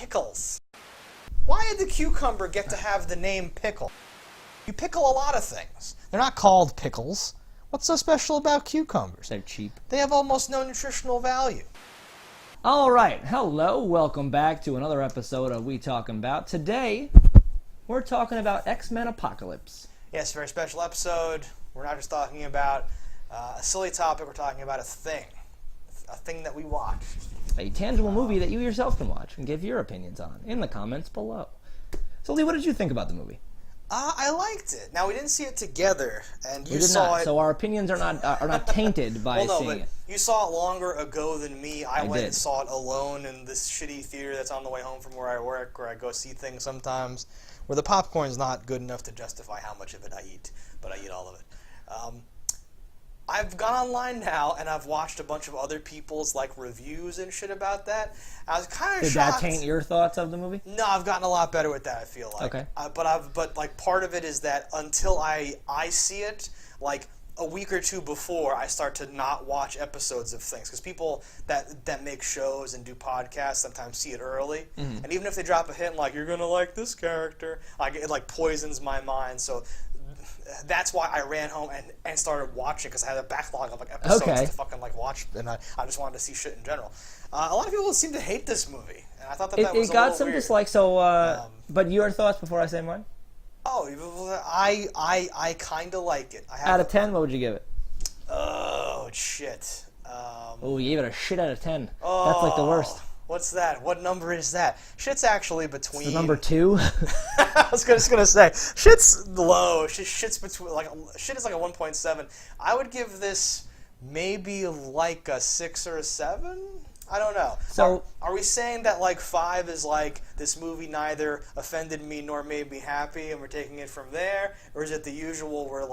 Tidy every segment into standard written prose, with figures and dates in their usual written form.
pickles. Why did the cucumber get to have the name pickle? You pickle a lot of things. They're not called pickles. What's so special about cucumbers? They're cheap. They have almost no nutritional value. All right, hello, welcome back to another episode of We Talkin' About. Today, we're talking about Men Apocalypse. Yes, a very special episode. We're not just talking about a silly topic, we're talking about a thing that we watched. A tangible movie that you yourself can watch and give your opinions on in the comments below. So, Lee, what did you think about the movie? I liked it. Now, we didn't see it together, and you We did saw not, it. so our opinions are not tainted by Well, no, seeing but it. you saw it longer ago than me. I went did. and saw it alone in this shitty theater that's on the way home from where I work, where I go see things sometimes, where the popcorn's not good enough to justify how much of it I eat, but I eat all of it. I've gone online now, and I've watched a bunch of other people's reviews and shit about that. I was kind of Did shocked. that taint your thoughts of the movie? No, I've gotten a lot better with that, I feel like. Okay. But part of it is that until I see it, a week or two before, I start to not watch episodes of things. Because people that make shows and do podcasts sometimes see it early. Mm-hmm. And even if they drop a hint you're going to like this character, it poisons my mind. So that's why I ran home and started watching, because I had a backlog of episodes to fucking watch, and I just wanted to see shit in general. A lot of people seem to hate this movie, and I thought that was a little It got some weird. dislikes, so, but your thoughts before I say mine? Oh, I kind of like it. Out of 10, what would you give it? Oh, shit. Oh, you gave it a shit out of 10. That's the worst. What's that? What number is that? Shit's actually between... It's the number 2? I was just gonna say, shit's low. Shit's between, shit is a 1.7. I would give this maybe a 6 or a 7? I don't know. So are we saying that 5 is this movie neither offended me nor made me happy, and we're taking it from there, or is it the usual where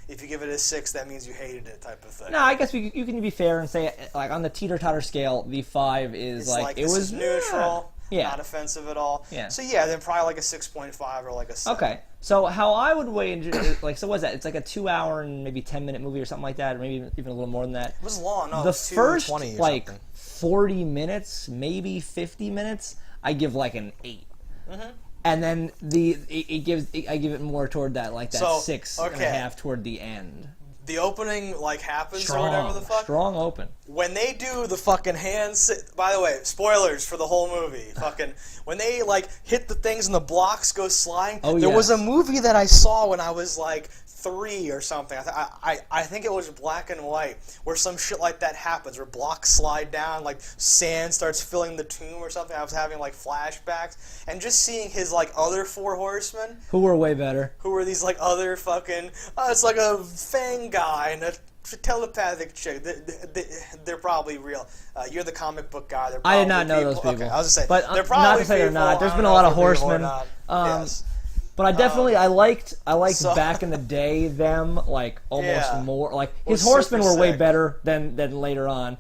if you give it a 6, that means you hated it type of thing? No, I guess you can be fair and say on the teeter-totter scale, the 5 is it was neutral, yeah, not offensive at all. Yeah. So yeah, then probably a 6.5 or a 7. Okay. So how I would weigh so what's that? It's a 2-hour and maybe 10-minute movie or something like that, or maybe even a little more than that. It was long. No, The it was first 2:20 or something. 40 minutes, maybe 50 minutes, I give an 8. Mm-hmm. And then I give it more toward that 6.5 toward the end. The opening happens or whatever the fuck. Strong open. When they do the fucking hands, by the way, spoilers for the whole movie. Fucking when they hit the things and the blocks go sliding. Oh, there was a movie that I saw when I was 3 or something. I think it was black and white, where some shit like that happens, where blocks slide down, sand starts filling the tomb or something. I was having flashbacks, and just seeing his other 4 horsemen, who were way better, who were these other fucking it's a fang guy and a telepathic chick. They're probably real. You're the comic book guy. I did not know those people. Okay, I was just saying, but they're probably not to say they're not. There's been a lot of horsemen. Yes. But I definitely I liked back in the day them almost more his horsemen were way better than later on.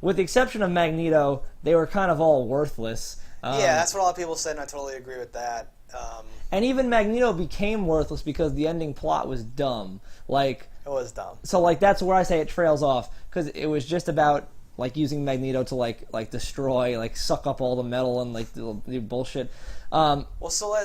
With the exception of Magneto, they were kind of all worthless. Yeah, that's what a lot of people said, and I totally agree with that. And even Magneto became worthless because the ending plot was dumb. It was dumb. So that's where I say it trails off, because it was just about using Magneto to destroy, suck up all the metal and the bullshit. Well, so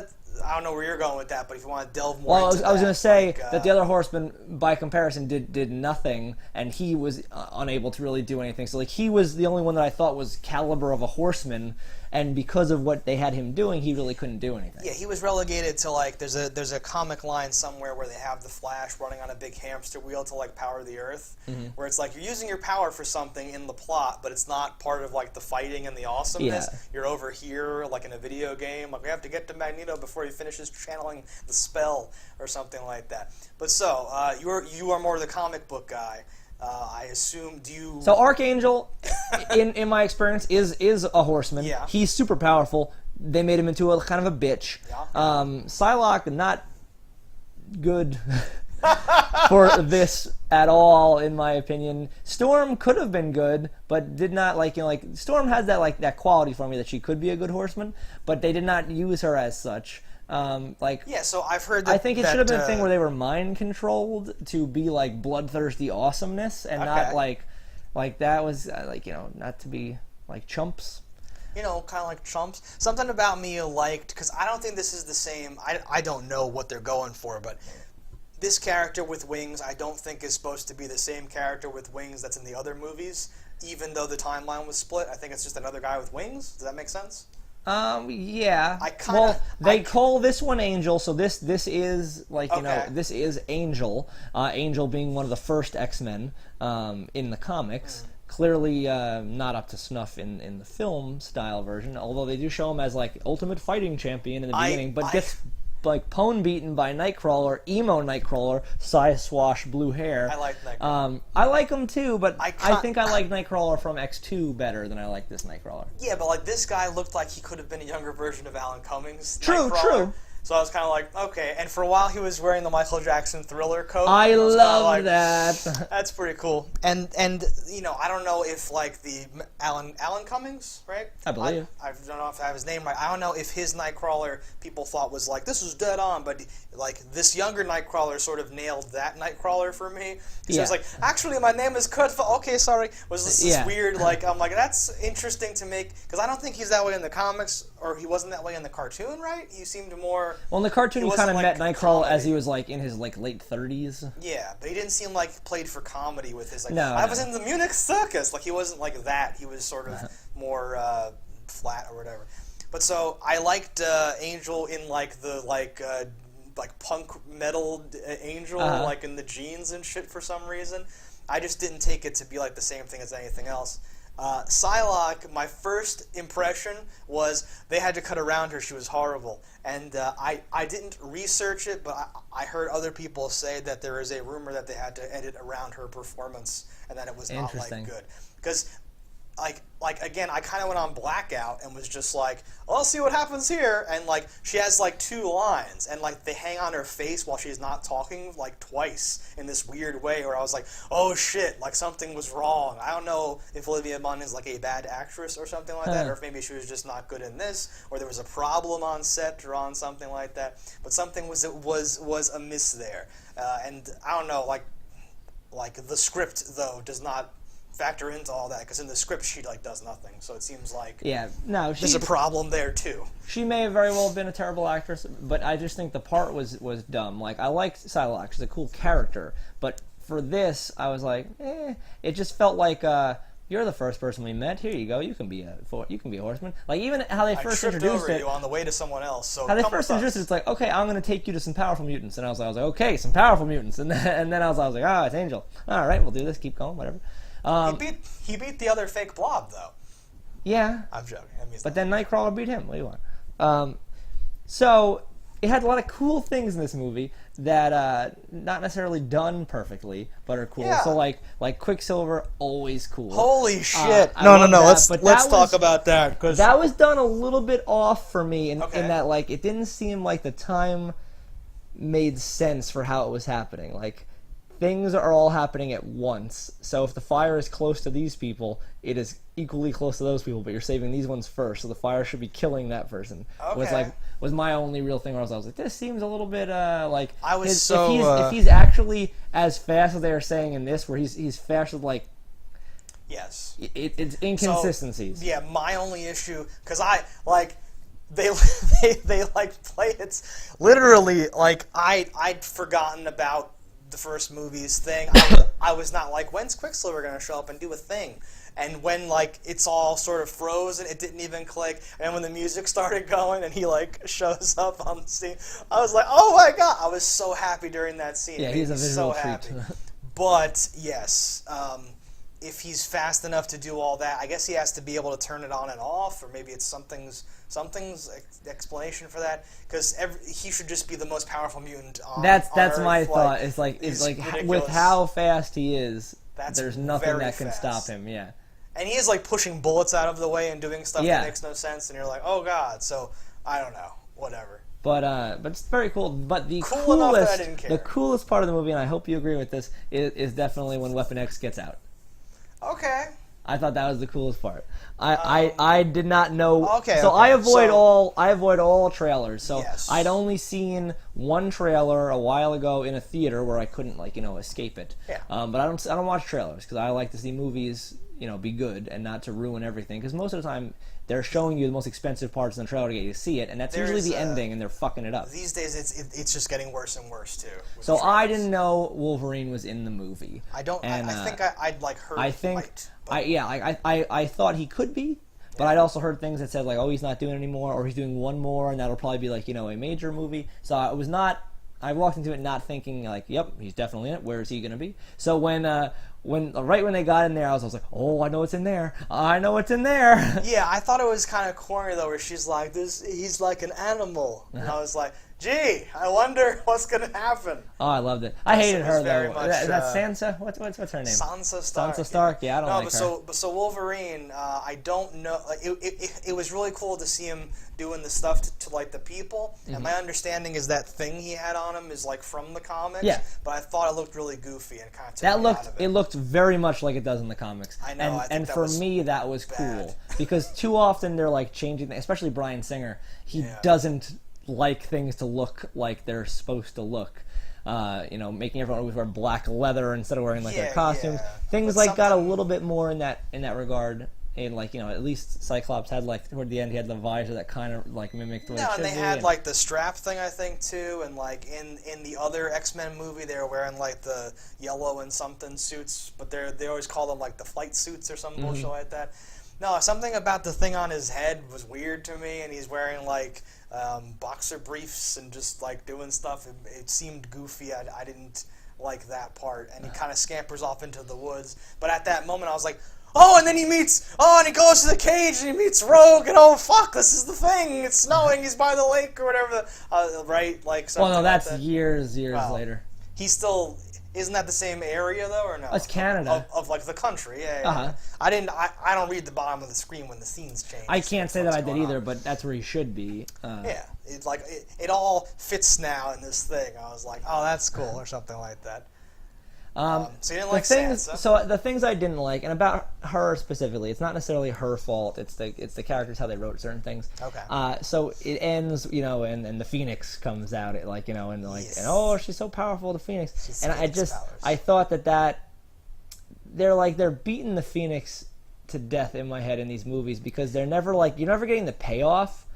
I don't know where you're going with that, but if you want to delve more into I was going to say that the other horseman, by comparison, did nothing, and he was unable to really do anything. So he was the only one that I thought was caliber of a horseman, and because of what they had him doing, he really couldn't do anything. Yeah, he was relegated to there's a comic line somewhere where they have the Flash running on a big hamster wheel to power the Earth, where it's you're using your power for something in the plot, but it's not part of the fighting and the awesomeness. Yeah. You're over here in a video game. We have to get to Magneto before he finishes channeling the spell or something like that. But so you are more the comic book guy. I assume, do you... So Archangel, in my experience, is a horseman. Yeah. He's super powerful. They made him into a kind of a bitch. Yeah. Psylocke, not good for this at all, in my opinion. Storm could have been good, but did not Storm has that quality for me that she could be a good horseman, but they did not use her as such. Yeah, so I've heard that... I think it should have been a thing where they were mind controlled to be bloodthirsty awesomeness, and not that was not to be chumps. kind of like chumps. Something about me liked, because I don't think this is the same. I don't know what they're going for, but this character with wings, I don't think is supposed to be the same character with wings that's in the other movies, even though the timeline was split. I think it's just another guy with wings. Does that make sense? Yeah. They call this one Angel, so this is like this is Angel. Angel being one of the first X-Men in the comics. Clearly not up to snuff in the film style version, although they do show him as like ultimate fighting champion in the beginning, but gets like pwn beaten by Nightcrawler, emo Nightcrawler, swash blue hair. I like Nightcrawler. I like him too, but I think I like Nightcrawler from X2 better than I like this Nightcrawler. Yeah, but like this guy looked like he could have been a younger version of Alan Cummings. True. So I was kind of like, okay. And for a while, he was wearing the Michael Jackson Thriller coat. I love that. That's pretty cool. And I don't know if like the Alan Cummings, right? I believe. I don't know if I have his name right. I don't know if his Nightcrawler people thought was like, this is dead on, but like this younger Nightcrawler sort of nailed that Nightcrawler for me. Because he was like, actually, my name is Kurt. Okay, sorry. Was this weird? Like, I'm like, that's interesting to make, because I don't think he's that way in the comics, or he wasn't that way in the cartoon, right? He seemed more. Well, in the cartoon, he kind of met Nightcrawler as he was like in his like late 30s. Yeah, but he didn't seem like he played for comedy with his like. No, I was in the Munich circus. Like he wasn't like that. He was sort of more flat or whatever. But so I liked Angel in like the like punk metal Angel, like in the jeans and shit for some reason. I just didn't take it to be like the same thing as anything else. Psylocke, my first impression was they had to cut around her. She was horrible. And I didn't research it, but I heard other people say that there is a rumor that they had to edit around her performance and that it was not like good. Because like again, I kind of went on blackout and was just like, well, I'll see what happens here. And like she has like 2 lines, and like they hang on her face while she's not talking like twice in this weird way. Where I was like, oh shit, like something was wrong. I don't know if Olivia Munn is like a bad actress or something like that, or if maybe she was just not good in this, or there was a problem on set or on something like that. But something was amiss there, and I don't know, like the script though does not factor into all that, because in the script she like does nothing, so it seems like there's a problem there too. She may have very well been a terrible actress, but I just think the part was dumb. Like I liked Psylocke, she's a cool character, but for this I was like, it just felt like you're the first person we met. Here you go. You can be a horseman. Like even how they first introduced over you on the way to someone else. So how they first introduced it, it's like, okay, I'm going to take you to some powerful mutants, and I was like, okay, some powerful mutants, and then I was like, it's Angel. All right, we'll do this. Keep going, whatever. He beat the other fake Blob, though. Yeah. I'm joking. But then Nightcrawler beat him. What do you want? So it had a lot of cool things in this movie that not necessarily done perfectly, but are cool. Yeah. So like Quicksilver, always cool. Holy shit! No. Let's talk about that. Cause that was done a little bit off for me in that like it didn't seem like the time made sense for how it was happening. Like things are all happening at once. So if the fire is close to these people, it is equally close to those people, but you're saving these ones first, so the fire should be killing that person. Was my only real thing where I was like, this seems a little bit like if he's actually as fast as they are saying in this, where he's fast with like it's inconsistencies. So, yeah, my only issue, because I like they like play it literally like I'd forgotten about the first movie's thing. I was not like, when's Quicksilver going to show up and do a thing? And when like it's all sort of frozen, it didn't even click. And when the music started going and he like shows up on the scene, I was like, oh my god! I was so happy during that scene. Yeah, he's a visual treat. But yes, if he's fast enough to do all that, I guess he has to be able to turn it on and off, or maybe it's something's explanation for that, because he should just be the most powerful mutant on That's Earth. My thought. It's like with how fast he is, there's nothing that can fast. stop him. Yeah. And he is like pushing bullets out of the way and doing stuff that makes no sense, and you're like, oh god. So I don't know, whatever. But it's very cool. But the coolest part of the movie, and I hope you agree with this, is definitely when Weapon X gets out. Okay. I thought that was the coolest part. I did not know. Okay. So I avoid all trailers. So yes. I'd only seen one trailer a while ago in a theater where I couldn't escape it. Yeah. But I don't watch trailers because I like to see movies be good and not to ruin everything, because most of the time they're showing you the most expensive parts in the trailer to get you to see it, and that's usually the ending, and they're fucking it up. These days, it's just getting worse and worse too. So I didn't know Wolverine was in the movie. I don't. And I think I'd like heard. I think might, I thought he could be, but I'd also heard things that said like, oh, he's not doing it anymore, or he's doing one more, and that'll probably be like a major movie. So I was not. I walked into it not thinking like, yep, he's definitely in it. Where is he going to be? So when they got in there, I was like, oh, I know what's in there. I know what's in there. Yeah, I thought it was kind of corny though, where she's like, he's like an animal, and I was like, gee, I wonder what's going to happen. Oh, I loved it. I hated her though. Much, that's Sansa. What's her name? Sansa Stark. Sansa Stark. Yeah, I don't like her. But so Wolverine, I don't know. Like, it was really cool to see him doing the stuff to like the people. Mm-hmm. And my understanding is that thing he had on him is like from the comics. Yeah. But I thought it looked really goofy and kind of took me out of it. It looked very much like it does in the comics. I know. And for me, that was cool because too often they're like changing, especially Bryan Singer. He doesn't like things to look like they're supposed to look. Making everyone always wear black leather instead of wearing like their costumes. Things like got a little bit more in that regard. And like at least Cyclops had like toward the end he had the visor that kind of like mimicked what it should be. And they had like the strap thing I think too, and like in the other X-Men movie they were wearing like the yellow and something suits, but they always call them like the flight suits or some bullshit like that. No, something about the thing on his head was weird to me, and he's wearing like boxer briefs and just like doing stuff. It seemed goofy. I didn't like that part, and he kind of scampers off into the woods. But at that moment, I was like, oh, and then he goes to the cage and he meets Rogue, and oh fuck, this is the thing. It's snowing. He's by the lake or whatever. Right? Like. Well, no, that's years later. He's still. Isn't that the same area though, or no? It's Canada. Of like the country, yeah. Uh-huh. I don't read the bottom of the screen when the scenes change. I can't say that I did either, but that's where he should be. Yeah, it's like it all fits now in this thing. I was like, oh, that's cool, or something like that. So you didn't like Sansa? So the things I didn't like, and about her specifically, it's not necessarily her fault. It's the characters, how they wrote certain things. Okay. So it ends, and the Phoenix comes out, and oh, she's so powerful, the Phoenix. And I thought that they're beating the Phoenix to death in my head in these movies because they're never you're never getting the payoff.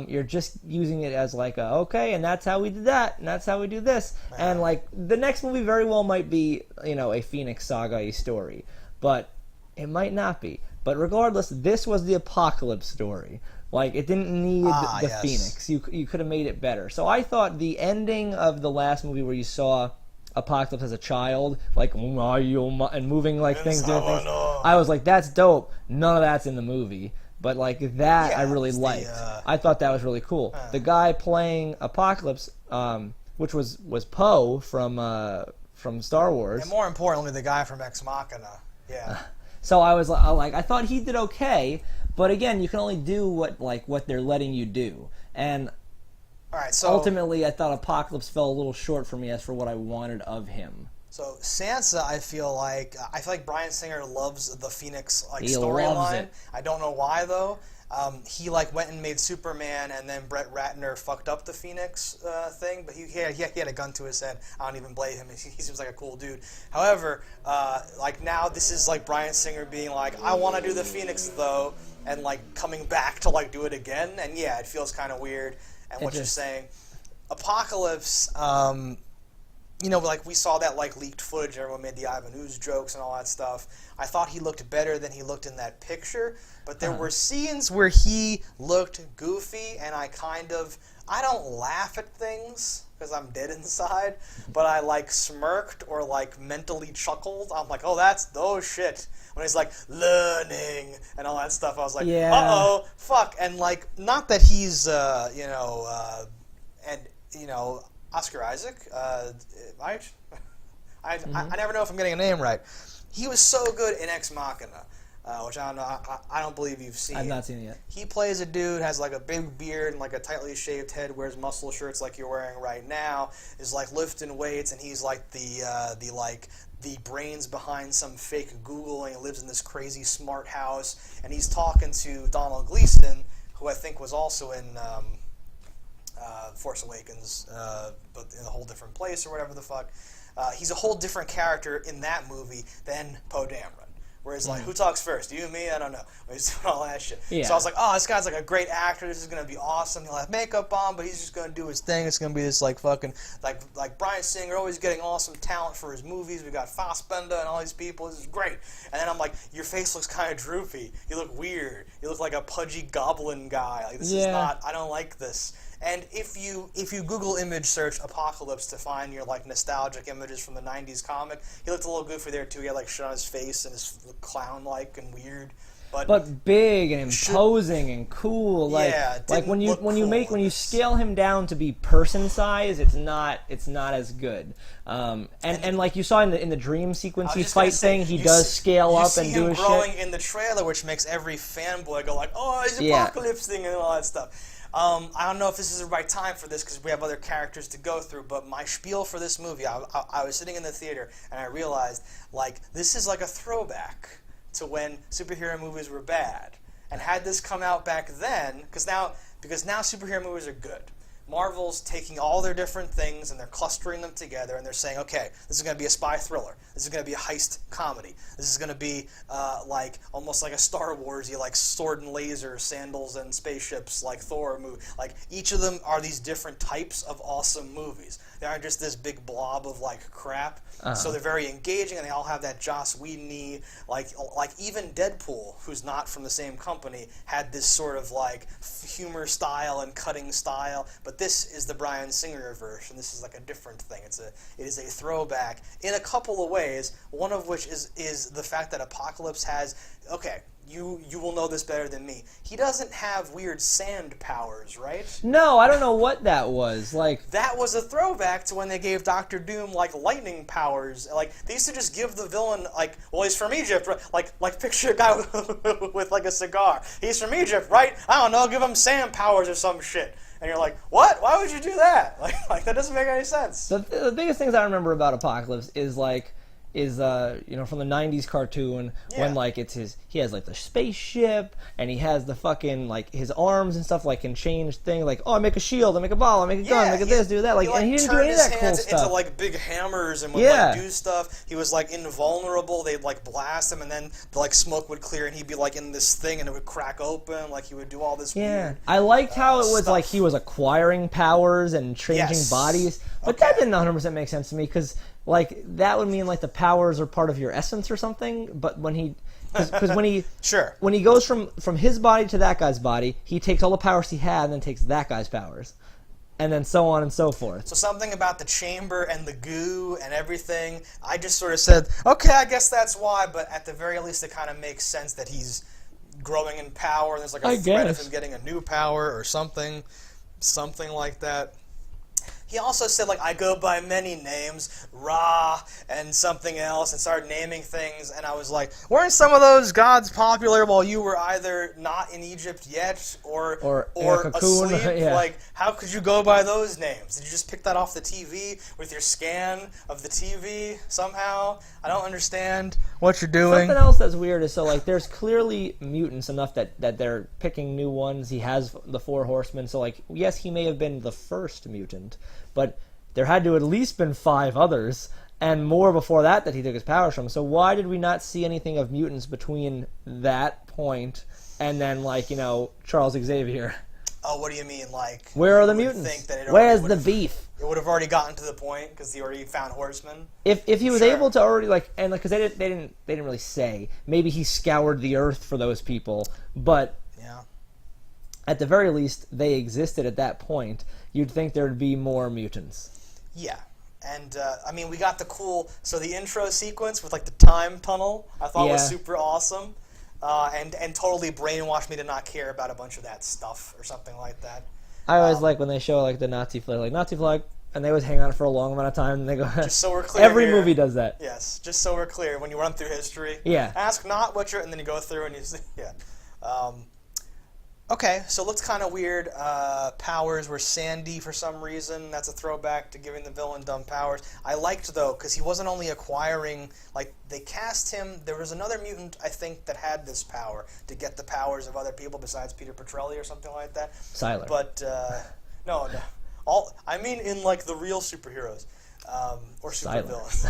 You're just using it as like okay, and that's how we did that, and that's how we do this, and like the next movie very well might be a Phoenix Saga story, but it might not be. But regardless, this was the Apocalypse story. Like it didn't need the Phoenix. You could have made it better. So I thought the ending of the last movie where you saw Apocalypse as a child, like and moving like things, doing things, I was like, that's dope. None of that's in the movie. But like that, I really liked. I thought that was really cool. The guy playing Apocalypse, which was Poe from Star Wars, and more importantly, the guy from Ex Machina. Yeah. So I was like, I thought he did okay, but again, you can only do what they're letting you do, and ultimately, I thought Apocalypse fell a little short for me as for what I wanted of him. So Sansa, I feel like Bryan Singer loves the Phoenix storyline. I don't know why though. He went and made Superman, and then Brett Ratner fucked up the Phoenix thing. But he had a gun to his head. I don't even blame him. He seems like a cool dude. However, now this is Bryan Singer being like, I want to do the Phoenix though, and coming back to do it again. And yeah, it feels kind of weird. And what you're saying, Apocalypse. We saw that leaked footage. Everyone made the Ivan Ooze jokes and all that stuff. I thought he looked better than he looked in that picture, but there were scenes where he looked goofy, and I don't laugh at things because I'm dead inside, but I smirked or mentally chuckled. I'm like, oh shit. When he's learning and all that stuff, I was like, uh-oh, fuck. And not that he's Oscar Isaac, right? I never know if I'm getting a name right. He was so good in Ex Machina, which I don't know. I don't believe you've seen. I've not seen it yet. He plays a dude, has a big beard and a tightly shaved head, wears muscle shirts like you're wearing right now, is lifting weights, and he's the brains behind some fake Google, and he lives in this crazy smart house, and he's talking to Donald Gleason, who I think was also in Force Awakens, but in a whole different place or whatever the fuck. He's a whole different character in that movie than Poe Dameron, Where it's like, who talks first? You and me? I don't know. He's doing all that shit. Yeah. So I was like, oh, this guy's like a great actor. This is gonna be awesome. He'll have makeup on, but he's just gonna do his thing. It's gonna be this like fucking like Bryan Singer, always getting awesome talent for his movies. We got Fassbender and all these people. This is great. And then I'm like, your face looks kind of droopy. You look weird. You look like a pudgy goblin guy. Like this is not. I don't like this. And if you Google image search Apocalypse to find your like nostalgic images from the '90s comic, he looked a little goofy there too. He had like shit on his face and his clown-like and weird. But big and imposing and cool. Like when you scale him down to be person size, it's not as good. And like you saw in the dream sequence fight thing, he does scale up and do his shit. You see him growing in the trailer, which makes every fanboy go like, oh, he's Apocalypse thing and all that stuff. I don't know if this is the right time for this because we have other characters to go through, but my spiel for this movie, I was sitting in the theater and I realized, like, this is like a throwback to when superhero movies were bad. And had this come out back then, because now superhero movies are good. Marvel's taking all their different things and they're clustering them together and they're saying, okay, this is going to be a spy thriller. This is going to be a heist comedy. This is going to be like almost like a Star Wars-y, like sword and laser, sandals and spaceships, like Thor movie. Like each of them are these different types of awesome movies. They aren't just this big blob of like crap. So they're very engaging and they all have that Joss Whedon-y, like even Deadpool, who's not from the same company, had this sort of like humor style and cutting style. But this is the Bryan Singer version. This is like a different thing. It is a throwback in a couple of ways. One of which is the fact that Apocalypse has, okay, you will know this better than me. He doesn't have weird sand powers, right? No, I don't know what that was. Like that was a throwback to when they gave Doctor Doom like lightning powers. Like they used to just give the villain like, well, he's from Egypt, right? Like picture a guy with like a cigar. He's from Egypt, right? I don't know, give him sand powers or some shit. And you're like, what? Why would you do that? Like that doesn't make any sense. The biggest things I remember about Apocalypse is from the '90s cartoon when like he has like the spaceship and he has the fucking like his arms and stuff like can change things like, oh, I make a shield, I make a ball, I make a gun, I make this, do that, like and he didn't do any of that cool stuff. Into like big hammers and would like do stuff. He was like invulnerable. They'd like blast him and then like smoke would clear and he'd be like in this thing and it would crack open. Like he would do all this. Yeah, I liked how it was stuff. Like he was acquiring powers and changing bodies, but that didn't 100% make sense to me because. Like that would mean like the powers are part of your essence or something. But when he, because when he when he goes from his body to that guy's body, he takes all the powers he had and then takes that guy's powers, and then so on and so forth. So something about the chamber and the goo and everything. I just sort of said, okay, I guess that's why. But at the very least, it kind of makes sense that he's growing in power. And there's like a threat of him getting a new power or something like that. He also said, like, I go by many names, Ra and something else, and started naming things, and I was like, weren't some of those gods popular while you were either not in Egypt yet or asleep? Like, how could you go by those names? Did you just pick that off the TV with your scan of the TV somehow? I don't understand what you're doing. Something else that's weird is, so, like, there's clearly mutants enough that they're picking new ones. He has the 4 horsemen, so, like, yes, he may have been the first mutant, but there had to at least been 5 others, and more before that he took his powers from. So why did we not see anything of mutants between that point and then, like, you know, Charles Xavier? Oh, what do you mean? Like, where are the mutants? Where's the beef? It would have already gotten to the point because he already found horsemen. If he was able to already, like, and like, because they didn't really say. Maybe he scoured the earth for those people, but at the very least they existed at that point. You'd think there'd be more mutants. Yeah. And, I mean, we got the intro sequence with, like, the time tunnel, I thought was super awesome. And totally brainwashed me to not care about a bunch of that stuff or something like that. I always like when they show, like, the Nazi flag, and they always hang on it for a long amount of time, and they go... Just so we're clear Every movie does that. Yes, just so we're clear. When you run through history, ask not what you're... And then you go through and you see... Yeah. Okay, so looks kind of weird. Powers were sandy for some reason. That's a throwback to giving the villain dumb powers. I liked, though, because he wasn't only acquiring... Like, they cast him... There was another mutant, I think, that had this power to get the powers of other people besides Peter Petrelli or something like that. Siler. But, no. I mean in, like, the real superheroes. Or supervillains.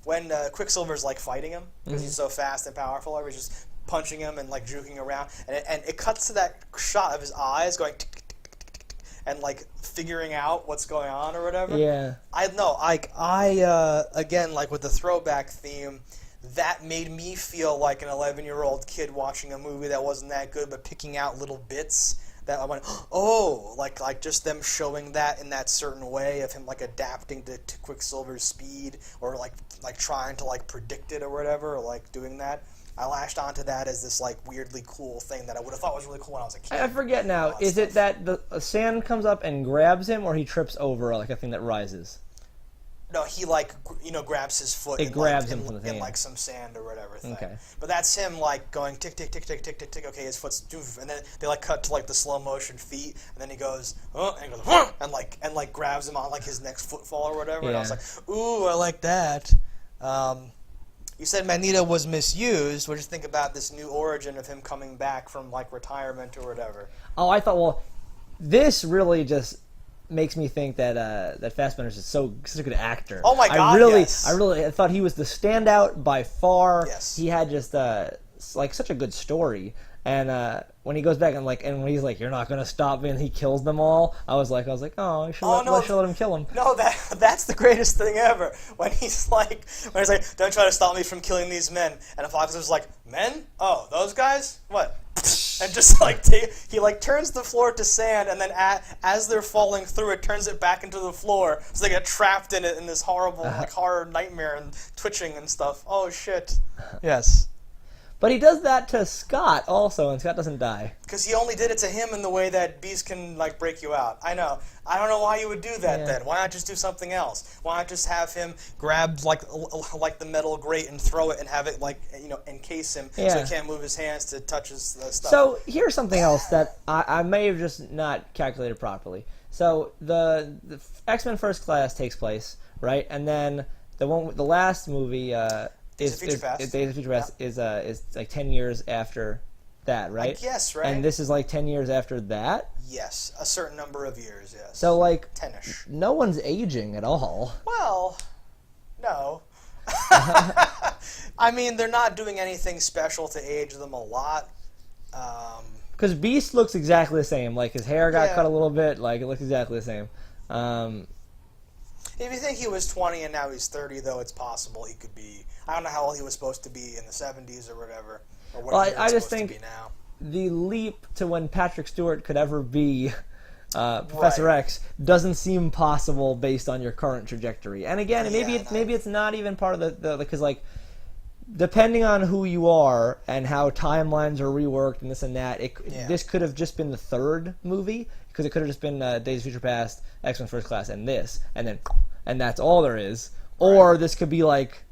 when Quicksilver's like fighting him because he's so fast and powerful, or he's just punching him and like juking around, and it cuts to that shot of his eyes going tick, tick, tick, tick, tick, tick, and like figuring out what's going on or whatever. Yeah. I know. Again, like with the throwback theme, that made me feel like an 11-year-old kid watching a movie that wasn't that good, but picking out little bits that I went, oh, like just them showing that in that certain way of him like adapting to Quicksilver's speed, or like trying to like predict it or whatever, or like doing that. I latched onto that as this like weirdly cool thing that I would have thought was really cool when I was a kid. I forget now. Is it that the sand comes up and grabs him, or he trips over like a thing that rises? No, he like grabs his foot. It grabs him from the thing. In like some sand or whatever thing. Okay. But that's him like going tick tick tick tick tick tick tick. Okay, his foot's doof, and then they like cut to like the slow motion feet, and then he goes and he goes and like grabs him on like his next footfall or whatever. Yeah. And I was like, ooh, I like that. You said Magneto was misused. What do you think about this new origin of him coming back from like retirement or whatever? Oh, I thought, well, this really just makes me think that that Fassbender's is such a good actor. Oh my God! I really thought he was the standout by far. Yes. He had just like such a good story, and when he goes back and when he's like, "You're not gonna stop me," and he kills them all, I was like, oh, I should let him kill him. No, that's the greatest thing ever. When he's like, "Don't try to stop me from killing these men," and Apocalypse is like, "Men? Oh, those guys? What?" And just like he like turns the floor to sand, and then as they're falling through it, turns it back into the floor, so they get trapped in it in this horrible like horror nightmare and twitching and stuff. Oh shit! Yes. But he does that to Scott also, and Scott doesn't die. Because he only did it to him in the way that Beast can like break you out. I know. I don't know why you would do that then. Why not just do something else? Why not just have him grab like the metal grate and throw it and have it like encase him so he can't move his hands to touch his stuff. So here's something else that I may have just not calculated properly. So the X-Men First Class takes place, right? And then the last movie Days of Future Past is like 10 years after that, right? Yes, right. And this is like 10 years after that? Yes, a certain number of years, yes. So like 10-ish. No one's aging at all. Well, no. I mean, they're not doing anything special to age them a lot. Because Beast looks exactly the same. Like his hair got cut a little bit. Like it looks exactly the same. If you think he was 20 and now he's 30, though, it's possible he could be. I don't know how old he was supposed to be in the 70s or whatever. Or what I just think to be now. The leap to when Patrick Stewart could ever be Professor X doesn't seem possible based on your current trajectory. And again, maybe it's not even part of the because like depending on who you are and how timelines are reworked and this and that, this could have just been the third movie because it could have just been Days of Future Past, X-Men First Class, and this, and that's all there is. Right. Or this could be like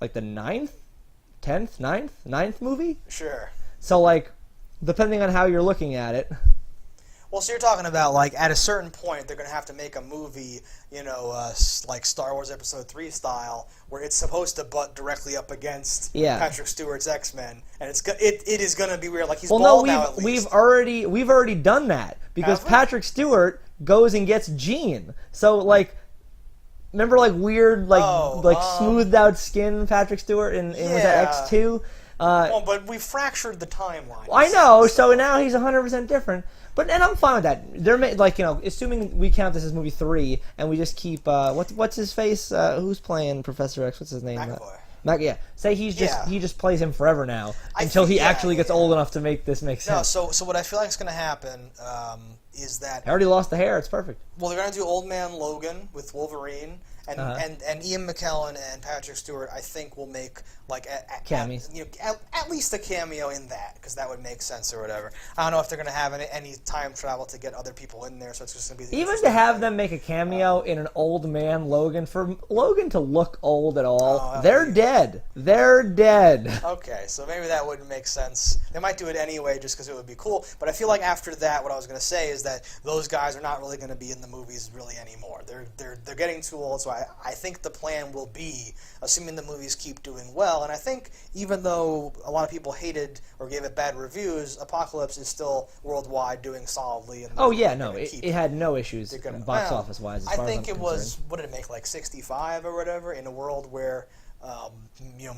the ninth movie. Sure. So like, depending on how you're looking at it. Well, so you're talking about, like, at a certain point, they're going to have to make a movie, like Star Wars Episode 3 style, where it's supposed to butt directly up against Patrick Stewart's X-Men, and it is going to be weird. Like, he's bald now, at least. We've already done that, because Patrick Stewart goes and gets Jean. So, like, remember, like, weird, smoothed out skin Patrick Stewart in was that X2? But we fractured the timeline. I know, so now he's 100% different. And I'm fine with that. They're assuming we count this as movie 3, and we just keep what's his face? Who's playing Professor X? What's his name? McAvoy. Say he just plays him forever now until he actually gets old enough to make this make sense. No, so what I feel like is going to happen is that I already lost the hair. It's perfect. Well, they're going to do Old Man Logan with Wolverine. And Ian McKellen and Patrick Stewart, I think, will make like at least a cameo in that, because that would make sense or whatever. I don't know if they're going to have any time travel to get other people in there, so it's just going to be even to have them make a cameo in an old man Logan, for Logan to look old at all. They're dead. They're dead. Okay, so maybe that wouldn't make sense. They might do it anyway just because it would be cool. But I feel like after that, what I was going to say is that those guys are not really going to be in the movies really anymore. They're getting too old, so I think the plan will be, assuming the movies keep doing well, and I think even though a lot of people hated or gave it bad reviews, Apocalypse is still worldwide doing solidly. And it had no issues box office wise. I think it was, what did it make, like 65 or whatever, in a world where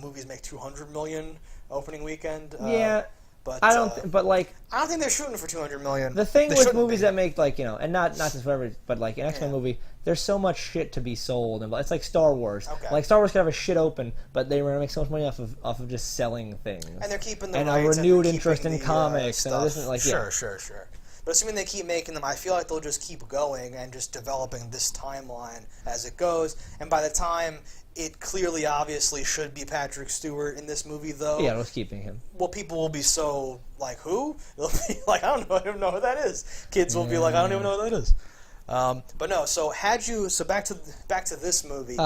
movies make 200 million opening weekend. Yeah. But I don't, I don't think they're shooting for 200 million. The thing They with shouldn't movies be. that make and not just whatever, but like an X-Men movie, there's so much shit to be sold, and it's like Star Wars. Okay. Like Star Wars could have a shit open, but they were gonna make so much money off of just selling things. And they're keeping the and rights a renewed and interest in the, comics stuff. and this, like Sure. But assuming they keep making them, I feel like they'll just keep going and just developing this timeline as it goes. And by the time it clearly, obviously, should be Patrick Stewart in this movie, though. Yeah, let's keeping him. Well, people will be so like, who? They'll be like, I don't know who that is. Kids will be like, I don't even know who that is. But no. So back to this movie.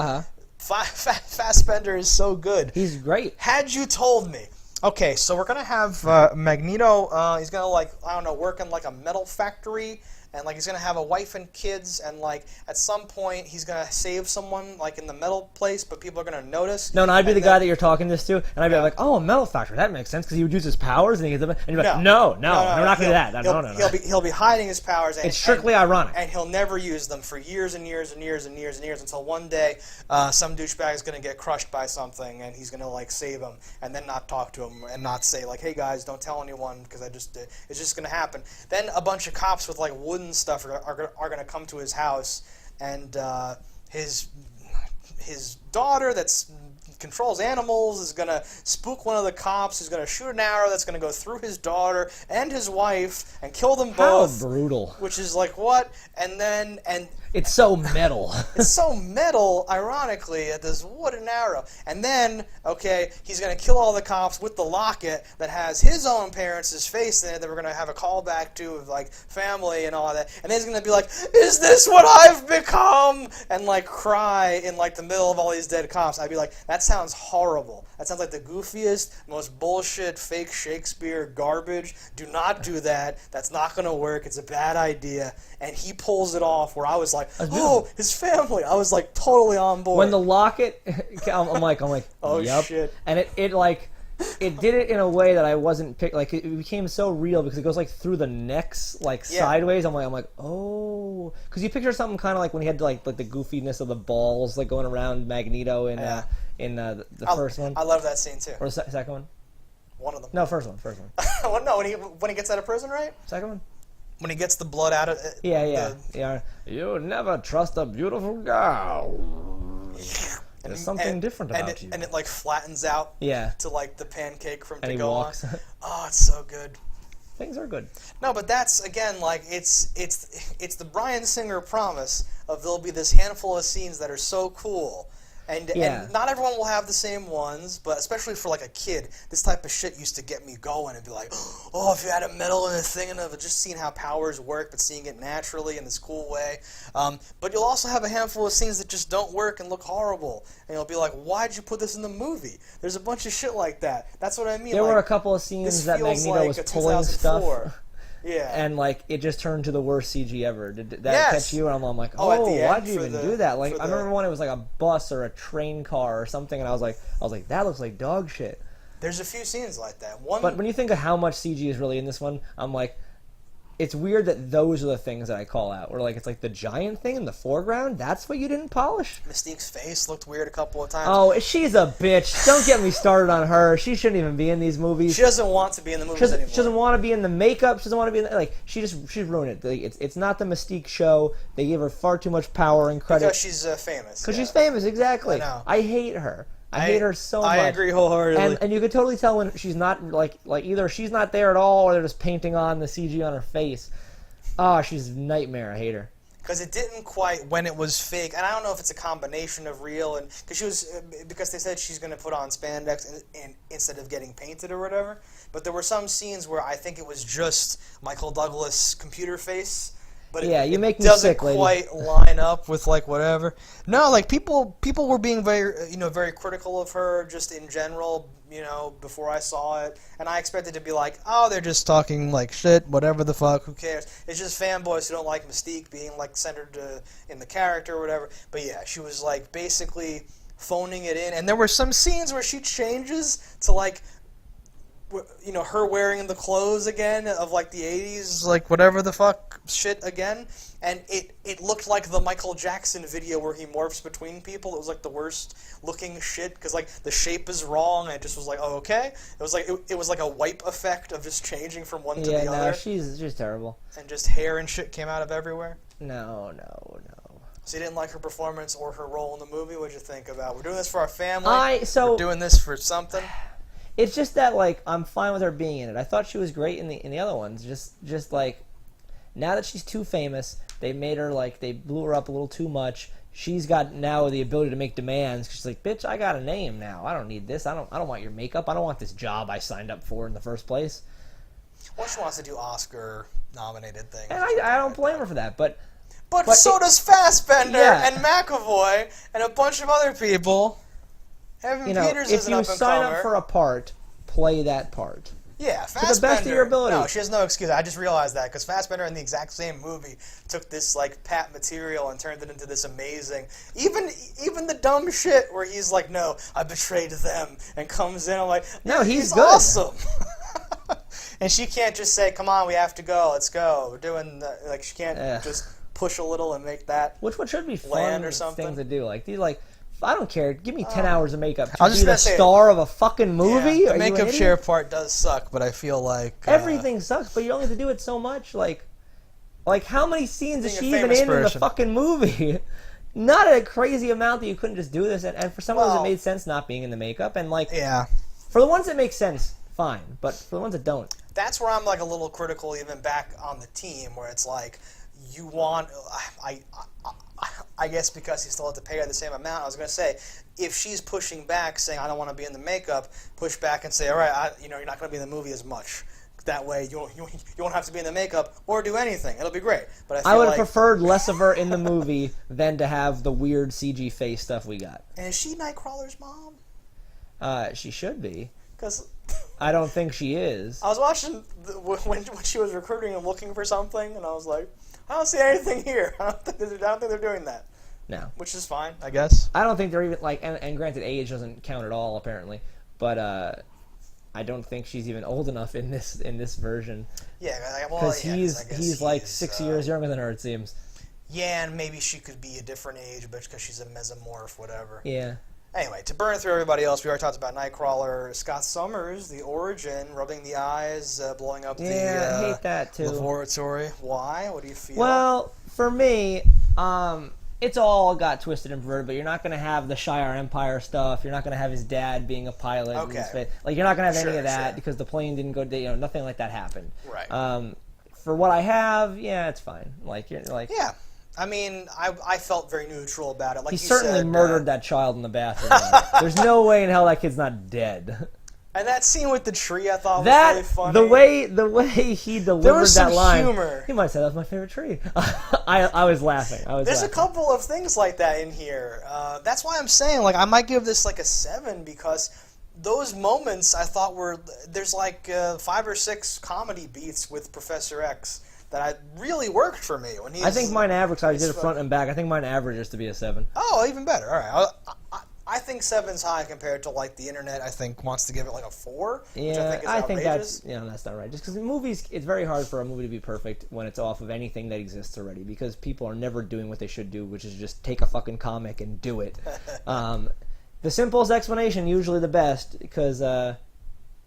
Fassbender is so good. He's great. Had you told me. Okay, so we're gonna have Magneto. He's gonna work in like a metal factory, and like he's gonna have a wife and kids, and like at some point he's gonna save someone like in the metal place, but people are gonna notice. No, I'd be the guy that you're talking this to, and I'd be like, oh, a metal factory, that makes sense because he would use his powers, and he gets them, and you're like, no, we're not gonna do that. No. He'll be hiding his powers. It's strictly ironic, and he'll never use them for years and years and years and years and years until one day some douchebag is gonna get crushed by something, and he's gonna like save him, and then not talk to him and not say like, hey guys, don't tell anyone because it's just gonna happen. Then a bunch of cops with like wooden stuff are gonna come to his house, and his daughter that's controls animals is gonna spook one of the cops who's gonna shoot an arrow that's gonna go through his daughter and his wife and kill them both. How brutal. Which is like what? And it's so metal. It's so metal, ironically, at this wooden arrow. And then, okay, he's going to kill all the cops with the locket that has his own parents' face in it that we're going to have a callback to of, like, family and all that. And then he's going to be like, is this what I've become? And, like, cry in, like, the middle of all these dead cops. I'd be like, that sounds horrible. That sounds like the goofiest, most bullshit, fake Shakespeare garbage. Do not do that. That's not going to work. It's a bad idea. And he pulls it off where I was like, oh, his family. I was like totally on board. When the locket, I'm like, oh yep. Shit. And it did it in a way that I wasn't like it became so real because it goes like through the necks sideways. I'm like, oh, because you picture something kind of like when he had like the goofiness of the balls like going around Magneto in the first one. I love that scene too. Or the second one. One of them. No, first one. Well, no, when he gets out of prison, right? Second one. When he gets the blood out of it. Yeah. You never trust a beautiful girl. There's something different about you. And it like flattens out to like the pancake from and to he go walks. on. Oh, it's so good. Things are good. No, but that's again like it's the Bryan Singer promise of there'll be this handful of scenes that are so cool. And not everyone will have the same ones, but especially for like a kid, this type of shit used to get me going and be like, oh, if you had a medal and a thing and just seeing how powers work, but seeing it naturally in this cool way. But you'll also have a handful of scenes that just don't work and look horrible. And you'll be like, why'd you put this in the movie? There's a bunch of shit like that. That's what I mean. There were a couple of scenes that Magneto was pulling stuff. Yeah. And, like, it just turned to the worst CG ever. Did that catch you? And I'm like, why'd you even do that? Like, I remember when it was, like, a bus or a train car or something, and I was like, that looks like dog shit. There's a few scenes like that. But when you think of how much CG is really in this one, I'm like, it's weird that those are the things that I call out. Where, like, it's like the giant thing in the foreground, that's what you didn't polish? Mystique's face looked weird a couple of times. Oh, she's a bitch. Don't get me started on her. She shouldn't even be in these movies. She doesn't want to be in the movies anymore. She doesn't want to be in the makeup. She doesn't want to be in the, she's ruined it. Like, it's not the Mystique show. They give her far too much power and credit. Because she's famous. Because she's famous, exactly. I know. I hate her. I hate her so much. I agree wholeheartedly. And you could totally tell when she's not, like either she's not there at all or they're just painting on the CG on her face. Oh, she's a nightmare. I hate her. Because it didn't quite, when it was fake, and I don't know if it's a combination of real, and because they said she's going to put on spandex and instead of getting painted or whatever, but there were some scenes where I think it was just Michael Douglas' computer face, but you make me doesn't sick, lady. quite line up with like whatever. No, like people were being very critical of her just in general, before I saw it, and I expected to be like, oh, they're just talking like shit, whatever the fuck, who cares? It's just fanboys who don't like Mystique being like centered in the character or whatever. But yeah, she was like basically phoning it in, and there were some scenes where she changes to like her wearing the clothes again of like the 80s, like whatever the fuck shit again, and it looked like the Michael Jackson video where he morphs between people. It was like the worst looking shit because like the shape is wrong, and it just was like, oh, okay. It was like a wipe effect of just changing from one to the other. Yeah, no, she's terrible. And just hair and shit came out of everywhere. No. So you didn't like her performance or her role in the movie? What'd you think about? We're doing this for our family. We're doing this for something. It's just that, like, I'm fine with her being in it. I thought she was great in the other ones. Just like, now that she's too famous, they made her, like, they blew her up a little too much. She's got now the ability to make demands. She's like, bitch, I got a name now. I don't need this. I don't want your makeup. I don't want this job I signed up for in the first place. Well, she wants to do Oscar-nominated things. And I don't blame her for that, But so does Fassbender and McAvoy and a bunch of other people. Evan Peters is an up-and-comer. If you sign up for a part, play that part. Yeah, Fassbender. To the best of your ability. No, she has no excuse. I just realized that because Fassbender in the exact same movie took this like pat material and turned it into this amazing. Even the dumb shit where he's like, "No, I betrayed them," and comes in. I'm like, "No, he's good. Awesome." And she can't just say, "Come on, we have to go. Let's go." We're doing like she can't just push a little and make that. Which should be fun or something. Thing to do. Like these like. I don't care. Give me 10 hours of makeup to I was be the just gonna say, star of a fucking movie. Yeah, the makeup share part does suck, but I feel like everything sucks. But you only have to do it so much. Like how many scenes is she even in the fucking movie? Not a crazy amount that you couldn't just do this. And for some of us, it made sense not being in the makeup. And like, for the ones that make sense, fine. But for the ones that don't, that's where I'm like a little critical, even back on the team, where it's like you want I guess because you still have to pay her the same amount. I was going to say, if she's pushing back, saying, I don't want to be in the makeup, push back and say, all right, you're not going to be in the movie as much. That way, you won't have to be in the makeup or do anything. It'll be great. But I would have preferred less of her in the movie than to have the weird CG face stuff we got. And is she Nightcrawler's mom? She should be. Because I don't think she is. I was watching when she was recruiting and looking for something, and I was like, I don't see anything here. I don't think they're doing that. No. Which is fine, I guess. I don't think they're even, like, and granted, age doesn't count at all, apparently, but I don't think she's even old enough in this version. Yeah, because he's like 6 years younger than her, it seems. Yeah, and maybe she could be a different age, but because she's a mesomorph, whatever. Yeah. Anyway, to burn through everybody else, we already talked about Nightcrawler, Scott Summers, the origin, rubbing the eyes, blowing up I hate that too. Laboratory. Why? What do you feel? Well, for me, it's all got twisted and perverted, but you're not going to have the Shire Empire stuff. You're not going to have his dad being a pilot. Okay. Like, you're not going to have any of that because the plane didn't go, nothing like that happened. Right. For what I have, yeah, it's fine. Like, you're like... Yeah. I mean, I felt very neutral about it. Like he you certainly said, murdered that child in the bathroom. There's no way in hell that kid's not dead. And that scene with the tree, I thought was really funny. The way he delivered that line, humor. He might have said that was my favorite tree. I was laughing. There's a couple of things like that in here. That's why I'm saying, like, I might give this like a 7 because those moments I thought there's like 5 or 6 comedy beats with Professor X that really worked for me. I think mine average, I did it front and back, I think mine averages to be a 7. Oh, even better. All right. I think 7's high compared to, like, the internet, I think, wants to give it, like, a 4, yeah, which I think is outrageous. That's not right. Just because in movies, it's very hard for a movie to be perfect when it's off of anything that exists already, because people are never doing what they should do, which is just take a fucking comic and do it. The simplest explanation, usually the best, because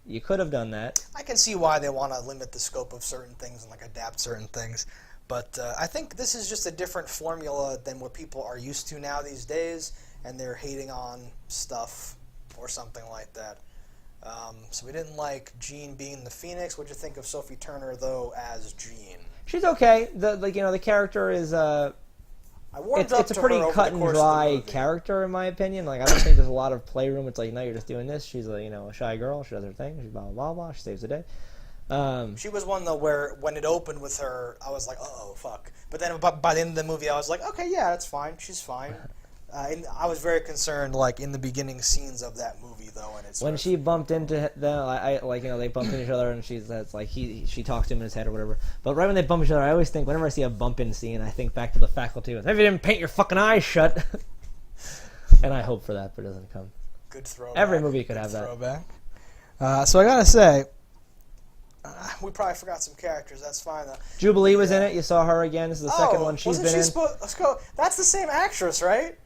you could have done that. I can see why they want to limit the scope of certain things and, like, adapt certain things. But I think this is just a different formula than what people are used to now these days, and they're hating on stuff or something like that. So we didn't like Jean being the Phoenix. What'd you think of Sophie Turner, though, as Jean? She's okay. The character is... It's a pretty cut and dry character, in my opinion. Like, I don't think there's a lot of playroom. It's like, no, you're just doing this. She's a shy girl. She does her thing. She's blah, blah, blah, blah. She saves the day. She was one, though, where when it opened with her, I was like, uh-oh, fuck. But then by the end of the movie, I was like, okay, yeah, that's fine. She's fine. And I was very concerned, like, in the beginning scenes of that movie, though. And when she bumped into them, they bumped into each other, and she talks to him in his head or whatever. But right when they bump each other, I always think, whenever I see a bump in scene, I think back to the Faculty with, maybe you didn't paint your fucking eyes shut. And I hope for that, but it doesn't come. Good throwback. Every movie could have that. Throwback. So I gotta say, we probably forgot some characters. That's fine though. Jubilee was in it. You saw her again. This is the second one she's been in. Let's go. That's the same actress, right?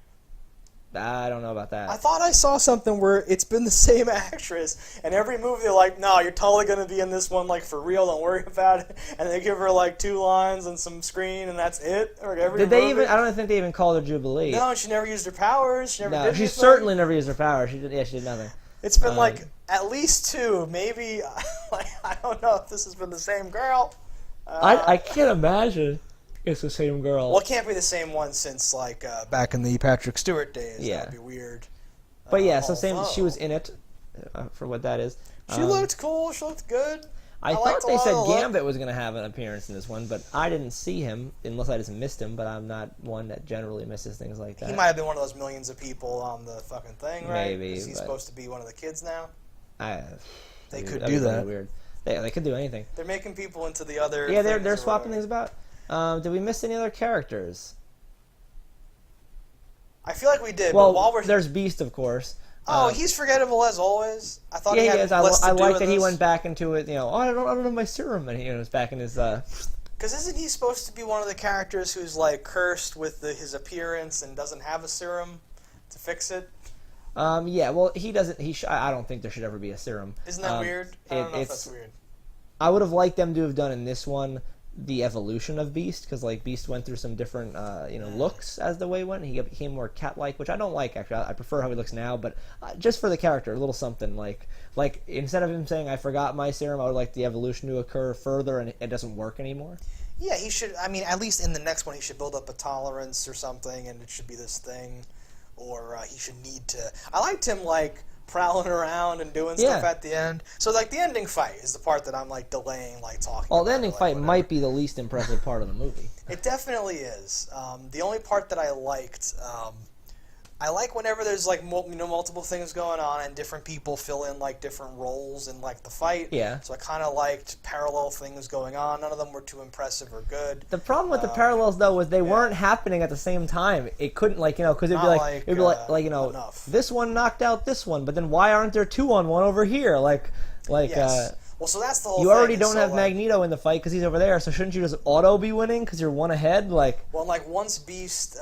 I don't know about that. I thought I saw something where it's been the same actress, and every movie they're like, "No, you're totally gonna be in this one, like for real. Don't worry about it." And they give her like 2 lines and some screen, and that's it. Or every Did they even? I don't think they even called her Jubilee. No, she never used her powers. She never did anything. She certainly never used her powers. She did nothing. It's been like at least 2, maybe. Like, I don't know if this has been the same girl. I can't imagine it's the same girl. Well, it can't be the same one since like back in the Patrick Stewart days. Yeah, that'd be weird. But yeah, so same. She was in it, for what that is. She looked cool. She looked good. I thought they said Gambit was going to have an appearance in this one, but I didn't see him, unless I just missed him, but I'm not one that generally misses things like that. He might have been one of those millions of people on the fucking thing, right? Maybe. Because he's supposed to be one of the kids now. They could that'd do be that. Really weird. They could do anything. They're making people into the other Yeah, they're swapping things about. Did we miss any other characters? I feel like we did, well, but while we're... there's Beast, of course. Oh, he's forgettable as always. I thought he is. had less to I do like with that he this. went back into it. I don't have my serum, and he was back in his. Because isn't he supposed to be one of the characters who's like cursed with his appearance and doesn't have a serum to fix it? Yeah. Well, he doesn't. I don't think there should ever be a serum. Isn't that weird? I don't know if that's weird. I would have liked them to have done in this one the evolution of Beast, because like Beast went through some different looks as the way went. He became more cat-like, which I don't like actually. I prefer how he looks now, but just for the character, a little something like instead of him saying I forgot my serum, I would like the evolution to occur further, and it doesn't work anymore. Yeah, he should. I mean, at least in the next one, he should build up a tolerance or something, and it should be this thing, or he should need to. I liked him like prowling around and doing stuff at the end. So like the ending fight is the part that I'm like delaying, like talking. Well, the ending fight might be the least impressive part of the movie. It definitely is. The only part that I liked, I like whenever there's like multiple things going on and different people fill in like different roles in like the fight. Yeah. So I kind of liked parallel things going on. None of them were too impressive or good. The problem with the parallels though was they weren't happening at the same time. It couldn't because it'd be like enough. This one knocked out this one, but then why aren't there 2 on 1 over here? Yes. Well, so that's the whole thing. You already don't have Magneto in the fight because he's over there, so shouldn't you just auto be winning because you're 1 ahead? Once Beast,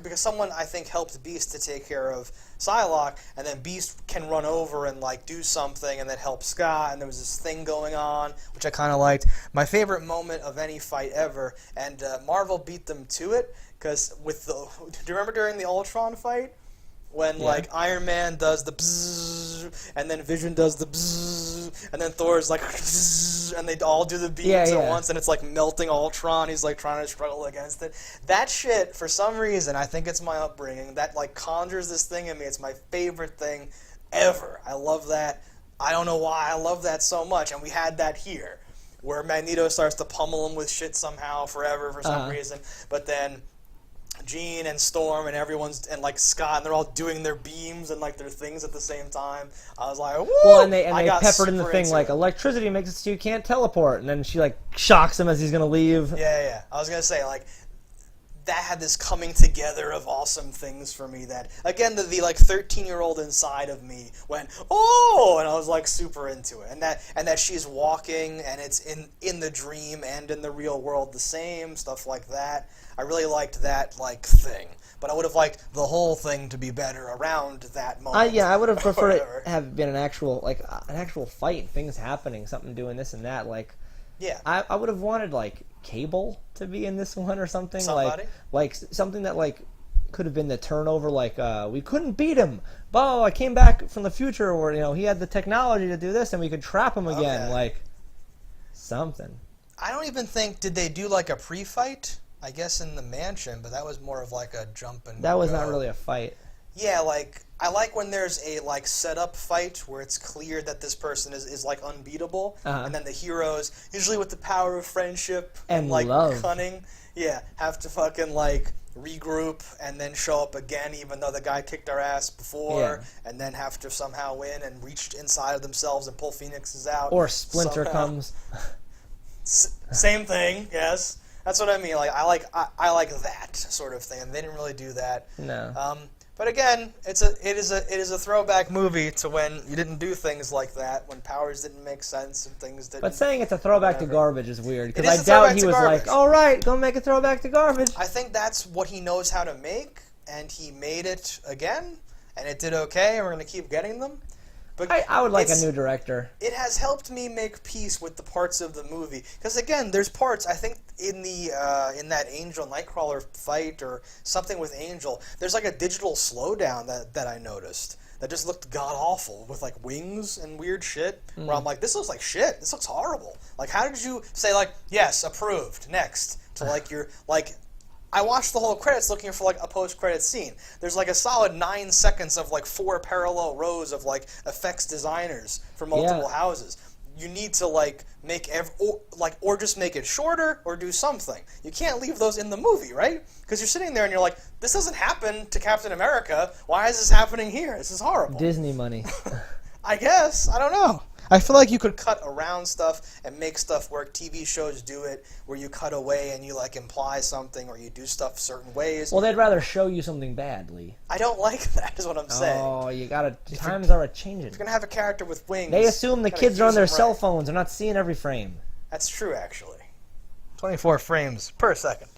because someone I think helped Beast to take care of Psylocke, and then Beast can run over and do something and then help Scott, and there was this thing going on, which I kind of liked. My favorite moment of any fight ever, and Marvel beat them to it, because do you remember during the Ultron fight? When Iron Man does the bzzz, and then Vision does the bzzz, and then Thor's like bzzz, and they all do the beams at once, and it's like melting Ultron. He's like trying to struggle against it. That shit, for some reason, I think it's my upbringing, that conjures this thing in me. It's my favorite thing ever. I love that. I don't know why I love that so much, and we had that here, where Magneto starts to pummel him with shit somehow forever for some reason, but then Jean and Storm and everyone's and Scott, and they're all doing their beams and their things at the same time. I was like, woo! Well, and they peppered in the thing electricity makes it so you can't teleport, and then she shocks him as he's gonna leave. Yeah. I was gonna say that had this coming together of awesome things for me. That again, the 13-year-old inside of me went oh, and I was super into it. And that she's walking and it's in the dream and in the real world the same stuff like that. I really liked that thing, but I would have liked the whole thing to be better around that moment. I would have preferred it have been an actual fight, things happening, something doing this and that. Yeah, I would have wanted Cable to be in this one or something. Somebody? Something that could have been the turnover. We couldn't beat him. I came back from the future where he had the technology to do this and we could trap him again. Okay. Something. I don't even think did they do a pre-fight? I guess in the mansion, but that was more of a jump and that was not really a fight. Yeah, I like when there's a setup fight where it's clear that this person is unbeatable, and then the heroes, usually with the power of friendship and love. Cunning, have to fucking regroup and then show up again, even though the guy kicked our ass before, and then have to somehow win and reach inside of themselves and pull Phoenixes out. Or Splinter comes. Same thing, yes. That's what I mean. I like that sort of thing, and they didn't really do that. No. But again, it is a throwback movie to when you didn't do things like that, when powers didn't make sense and things didn't. But saying it's a throwback to garbage is weird, because It is I a doubt throwback he to was garbage. like, all right, go make a throwback to garbage. I think that's what he knows how to make, and he made it again, and it did okay, and we're going to keep getting them. But I would like a new director. It has helped me make peace with the parts of the movie, because again, there's parts I think in that Angel Nightcrawler fight or something with Angel. There's like a digital slowdown that I noticed that just looked god awful with like wings and weird shit. Where I'm like, this looks like shit. This looks horrible. Like, how did you say like, yes, approved, next to like your like. I watched the whole credits looking for like a post-credit scene. There's like a solid 9 seconds of like 4 parallel rows of like effects designers for multiple houses. You need to like make or just make it shorter or do something. You can't leave those in the movie, right? Because you're sitting there and you're like, this doesn't happen to Captain America. Why is this happening here? This is horrible. Disney money. I guess. I don't know. I feel like you could cut around stuff and make stuff work. TV shows do it where you cut away and you like imply something or you do stuff certain ways. Well, they'd rather show you something bad, Lee. I don't like that, is what I'm saying. Oh, you gotta. Times are changing. If you're going to have a character with wings... They assume the kids are on their cell phones. They're not seeing every frame. That's true, actually. 24 frames per second.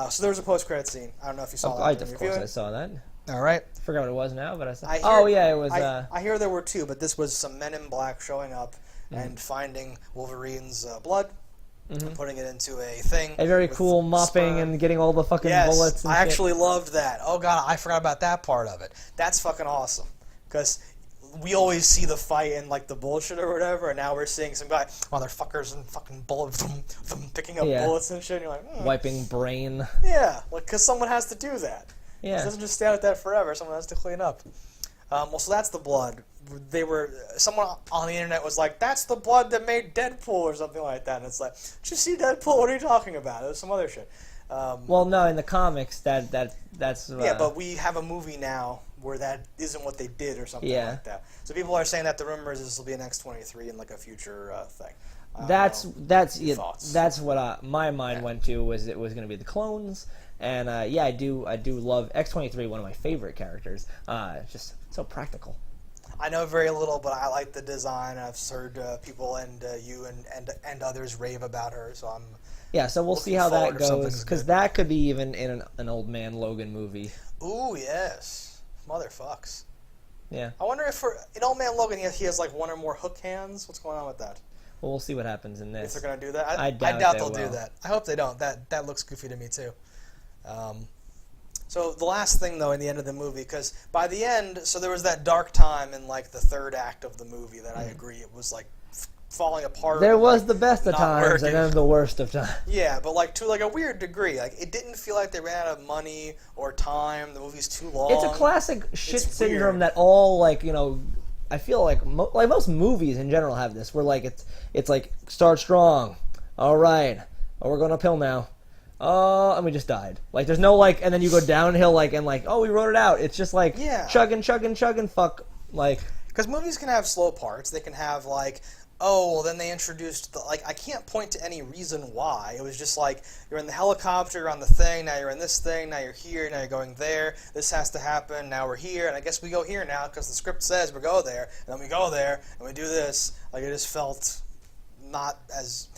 So there was a post-credit scene. I don't know if you saw that. Of course I saw that. All right. I forgot what it was now, but I saw. It was. I hear there were 2, but this was some Men in Black showing up and finding Wolverine's blood and putting it into a thing. A very cool mopping and getting all the fucking bullets. And I actually loved that. Oh god, I forgot about that part of it. That's fucking awesome. Because we always see the fight and like the bullshit or whatever, and now we're seeing some guy, motherfuckers and fucking bullets, picking up bullets and shit. And you're like, wiping brain. Yeah, like because someone has to do that. Yeah. It doesn't just stay out there forever. Someone has to clean up. Well, so that's the blood. Someone on the internet was like, that's the blood that made Deadpool or something like that. And it's like, did you see Deadpool? What are you talking about? It was some other shit. Well, no, in the comics, that's... yeah, but we have a movie now where that isn't what they did or something like that. So people are saying that the rumor is this will be an X-23 in like a future thing. That's what my mind went to, was it was going to be the clones. And I do love X-23, one of my favorite characters. Just so practical. I know very little, but I like the design. I've heard people and you and others rave about her, so I'm. Yeah, so we'll see how that goes, because that could be even in an Old Man Logan movie. Ooh, yes, motherfucks. Yeah. I wonder if in Old Man Logan he has like one or more hook hands. What's going on with that? Well, we'll see what happens in this. If they're gonna do that, I doubt they'll do that. I hope they don't. That looks goofy to me too. So the last thing, though, in the end of the movie, because by the end, so there was that dark time in, like, the third act of the movie that I agree it was, like, falling apart. There was the best of times and then the worst of times. Yeah, but, like, to, like, a weird degree. Like, it didn't feel like they ran out of money or time. The movie's too long. It's a classic shit syndrome that all, like, I feel like most movies in general have this, where, like, it's like, start strong. All right. Oh, we're going uphill now. And we just died. Like, there's no, like, and then you go downhill, like, and, like, oh, we wrote it out. It's just, like, chugging, fuck, like. Because movies can have slow parts. They can have, like, oh, well, then they introduced, I can't point to any reason why. It was just, like, you're in the helicopter, you're on the thing, now you're in this thing, now you're here, now you're going there, this has to happen, now we're here, and I guess we go here now, because the script says we go there, and then we go there, and we do this. Like, it just felt not as...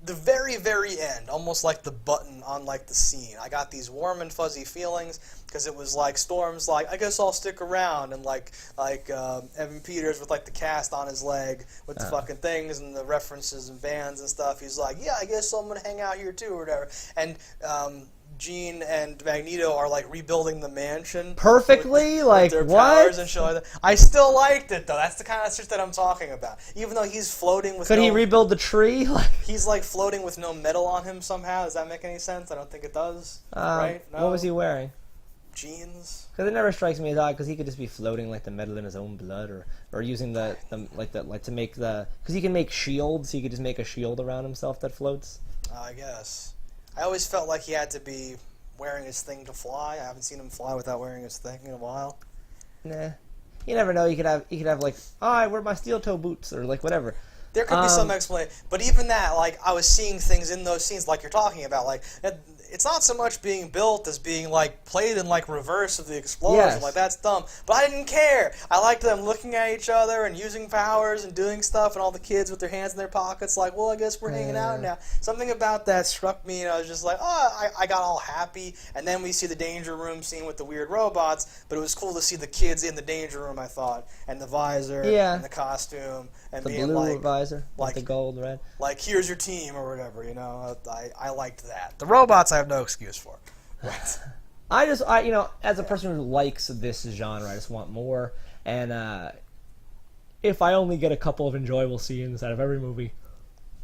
The very, very end, almost like the button on, like, the scene. I got these warm and fuzzy feelings because it was like Storm's like, I guess I'll stick around, and like Evan Peters with like the cast on his leg with the fucking things and the references and bands and stuff. He's like, yeah, I guess I'm gonna hang out here too or whatever. And Jean and Magneto are like rebuilding the mansion perfectly, with their powers and shit like that. I still liked it though. That's the kind of shit that I'm talking about. Even though he's floating with Could he rebuild the tree? He's like floating with no metal on him somehow. Does that make any sense? I don't think it does. Right? No? What was he wearing? Jeans. Because it never strikes me as odd, because he could just be floating like the metal in his own blood, or using the to make the, because he can make shields. He could just make a shield around himself that floats. I guess. I always felt like he had to be wearing his thing to fly. I haven't seen him fly without wearing his thing in a while. Nah. You never know. He could have like, oh, I wear my steel toe boots, or like whatever. There could be some explanation. But even that, like, I was seeing things in those scenes like you're talking about. Like, it's not so much being built as being like played in like reverse of the explosion. Yes. Like that's dumb. But I didn't care. I liked them looking at each other and using powers and doing stuff, and all the kids with their hands in their pockets, like, well, I guess we're hanging out now. Something about that struck me, and I was just like, oh, I got all happy. And then we see the danger room scene with the weird robots, but it was cool to see the kids in the danger room, I thought, and the visor, and the costume, and the being blue like, visor, like the gold, red. Like, here's your team or whatever, you know. I liked that. The robots I have no excuse for. I you know, as a person who likes this genre, I just want more. And if I only get a couple of enjoyable scenes out of every movie,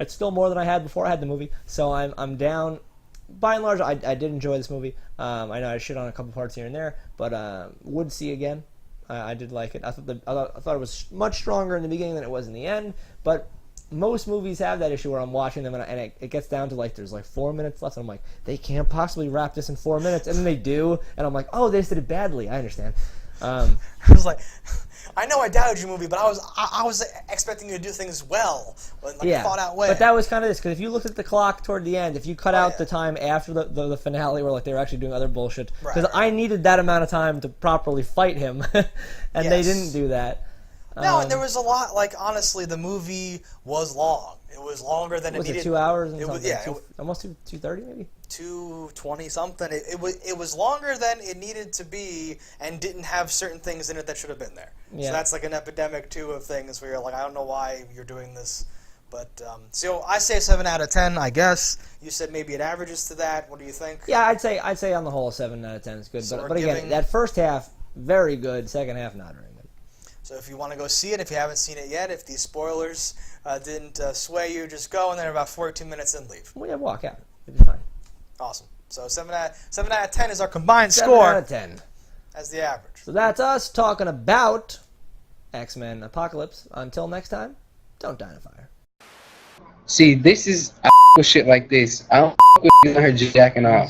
it's still more than I had before I had the movie. So I'm down. By and large, I did enjoy this movie. I know I shit on a couple parts here and there, but would see again. I did like it. I thought it was much stronger in the beginning than it was in the end. But most movies have that issue where I'm watching them and it gets down to like there's like 4 minutes left, and I'm like, they can't possibly wrap this in 4 minutes, and then they do, and I'm like, oh, they just did it badly. I understand. I was like, I know I doubted your movie, but I was expecting you to do things well, like thought out way. But that was kind of this, because if you looked at the clock toward the end, if you cut out the time after the finale where like they were actually doing other bullshit, because I needed that amount of time to properly fight him, and they didn't do that. No, and there was a lot. Like, honestly, the movie was long. It was longer than it needed. Was it 2 hours? And it something? Was, almost 2:30 maybe. 2:20 something. It was longer than it needed to be, and didn't have certain things in it that should have been there. Yeah. So that's like an epidemic too of things where you're like, I don't know why you're doing this, but so I say 7 out of 10. I guess you said maybe it averages to that. What do you think? Yeah, I'd say on the whole 7 out of 10 is good. So but again, that first half very good. Second half not very good. So if you want to go see it, if you haven't seen it yet, if these spoilers didn't sway you, just go, and then about 14 minutes and leave. Well, yeah, walk out. It'll be fine. Awesome. So 7 out of 10 is our combined 7 score. 7 out of 10. As the average. So that's us talking about Men Apocalypse. Until next time, don't die in a fire. See, this is with shit like this. I don't with her jacking off.